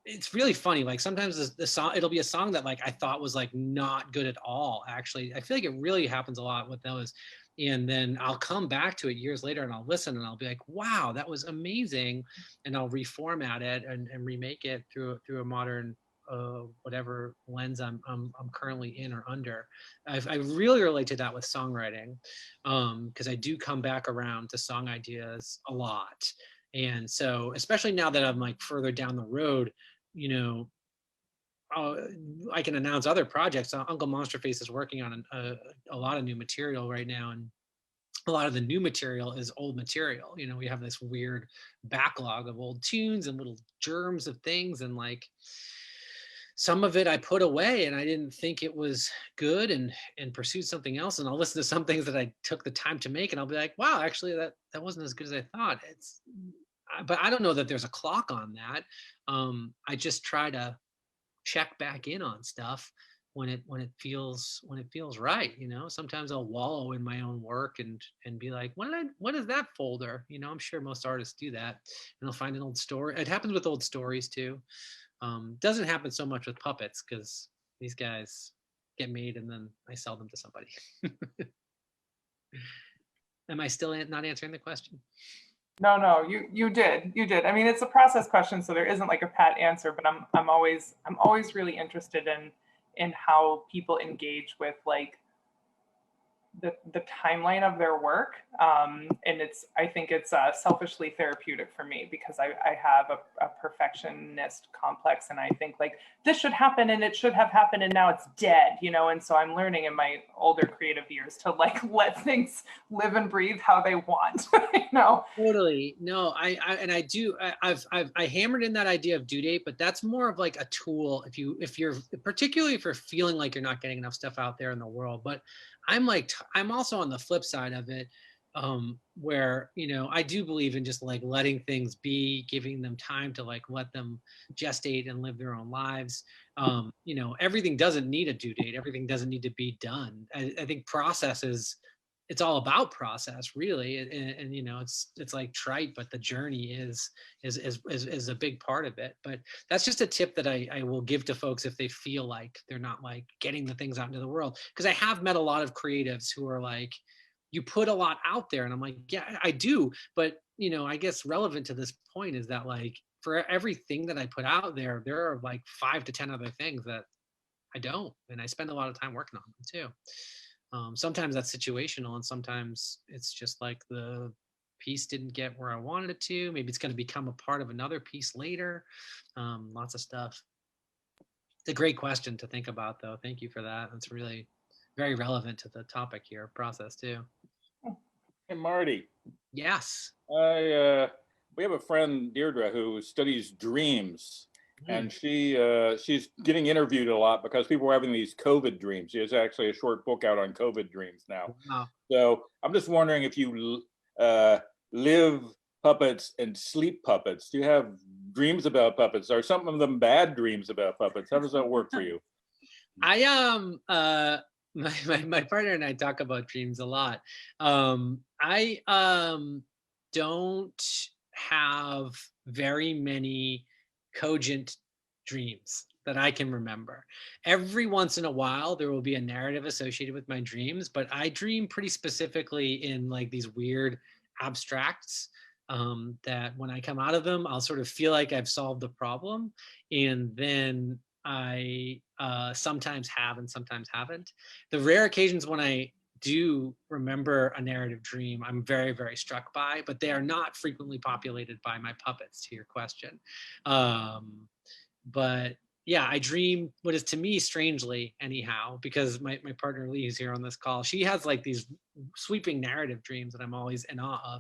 it's really funny. Like sometimes the song, it'll be a song that like I thought was like not good at all. Actually, I feel like it really happens a lot with those. And then I'll come back to it years later and I'll listen and I'll be like, wow, that was amazing. And I'll reformat it and remake it through a modern whatever lens I'm currently in or under. I really relate to that with songwriting, because I do come back around to song ideas a lot. And so, especially now that I'm like further down the road, you know, I can announce other projects. Uncle Monsterface is working on a lot of new material right now, and a lot of the new material is old material. You know, we have this weird backlog of old tunes and little germs of things, and like some of it I put away and I didn't think it was good and pursued something else. And I'll listen to some things that I took the time to make and I'll be like, wow, actually that wasn't as good as I thought. But I don't know that there's a clock on that. I just try to check back in on stuff when it feels right. You know, sometimes I'll wallow in my own work and be like, what is that folder? You know, I'm sure most artists do that, and they'll find an old story. It happens with old stories too. Doesn't happen so much with puppets because these guys get made and then I sell them to somebody. Am I still not answering the question? No, you did. I mean, it's a process question, so there isn't like a pat answer, but I'm always really interested in how people engage with like the timeline of their work. And I think it's selfishly therapeutic for me because I have a perfectionist complex, and I think like this should happen and it should have happened and now it's dead, you know? And so I'm learning in my older creative years to like let things live and breathe how they want, you know? Totally. No, I hammered in that idea of due date, but that's more of like a tool if you're particularly if you're feeling like you're not getting enough stuff out there in the world. But I'm also on the flip side of it, where, you know, I do believe in just like letting things be, giving them time to like let them gestate and live their own lives. You know, everything doesn't need a due date. Everything doesn't need to be done. I think it's all about process, really, and you know, it's like trite, but the journey is a big part of it. But that's just a tip that I will give to folks if they feel like they're not like getting the things out into the world, because I have met a lot of creatives who are like, you put a lot out there, and I'm like, yeah, I do, but you know, I guess relevant to this point is that like for everything that I put out there are like 5 to 10 other things that I don't, and I spend a lot of time working on them too. Sometimes that's situational, and sometimes it's just like the piece didn't get where I wanted it to. Maybe it's going to become a part of another piece later. Lots of stuff. It's a great question to think about, though. Thank you for that. It's really very relevant to the topic here, process too. Hey, Marty. Yes. We have a friend, Deirdre, who studies dreams. And she's getting interviewed a lot because people are having these COVID dreams. She has actually a short book out on COVID dreams now. Wow. So I'm just wondering if you live puppets and sleep puppets. Do you have dreams about puppets? Are some of them bad dreams about puppets? How does that work for you? My partner and I talk about dreams a lot. I don't have very many cogent dreams that I can remember. Every once in a while, there will be a narrative associated with my dreams, but I dream pretty specifically in like these weird abstracts that when I come out of them, I'll sort of feel like I've solved the problem. And then I sometimes have and sometimes haven't. The rare occasions when I do remember a narrative dream, I'm very, very struck by, but they are not frequently populated by my puppets, to your question. But yeah, I dream what is to me strangely anyhow, because my partner Lee, who's here on this call, she has like these sweeping narrative dreams that I'm always in awe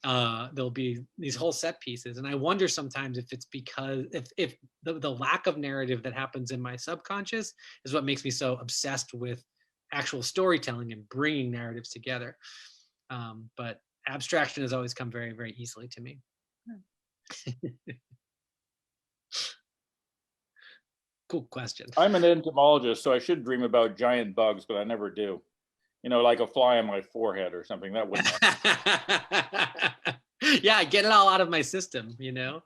of. There'll be these whole set pieces. And I wonder sometimes if it's because if the lack of narrative that happens in my subconscious is what makes me so obsessed with actual storytelling and bringing narratives together. But abstraction has always come very, very easily to me. Cool question. I'm an entomologist, so I should dream about giant bugs, but I never do. You know, like a fly on my forehead or something. That wouldn't happen. Yeah, get it all out of my system, you know?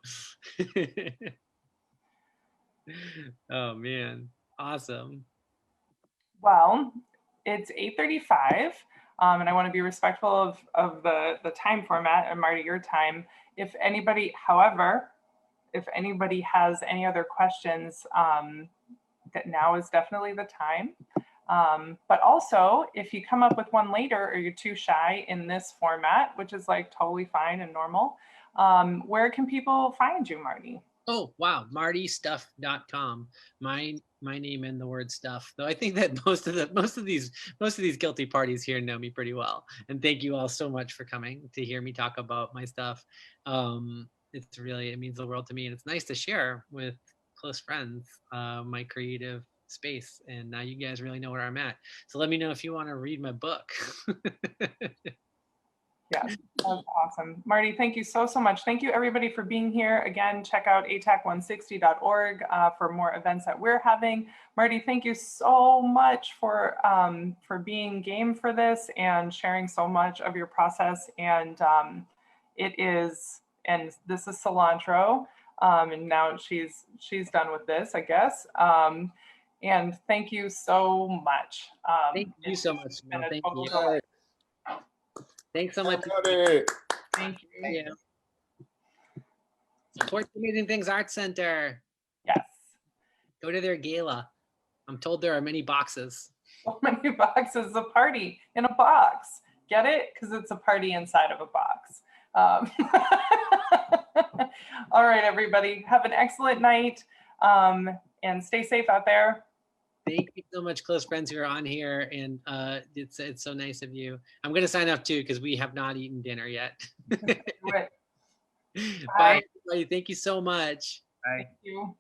Oh man, awesome. Well, it's 8:35, and I want to be respectful of the time format and Marty, your time. If anybody, however, if anybody has any other questions, that now is definitely the time. But also, if you come up with one later or you're too shy in this format, which is like totally fine and normal, where can people find you, Marty? Oh, wow. MartyStuff.com. My name and the word stuff. Though I think that most of these guilty parties here know me pretty well. And thank you all so much for coming to hear me talk about my stuff. It means the world to me. And it's nice to share with close friends my creative space. And now you guys really know where I'm at. So let me know if you want to read my book. Yes, that's awesome. Marty, thank you so much. Thank you everybody for being here. Again, check out ātac160.org for more events that we're having. Marty, thank you so much for being game for this and sharing so much of your process. And this is cilantro. And now she's done with this, I guess. And thank you so much. Thank you so much, Mel. Thank you. Delight. Thanks so much. Thank you. Yeah. Support the Amazing Things Art Center. Yes. Go to their gala. I'm told there are many boxes. So many boxes, a party in a box. Get it? Because it's a party inside of a box. All right, everybody. Have an excellent night and stay safe out there. Thank you so much, close friends who are on here, and it's so nice of you. I'm going to sign off too because we have not eaten dinner yet. Do it. Bye, everybody. Thank you so much. Bye. Thank you.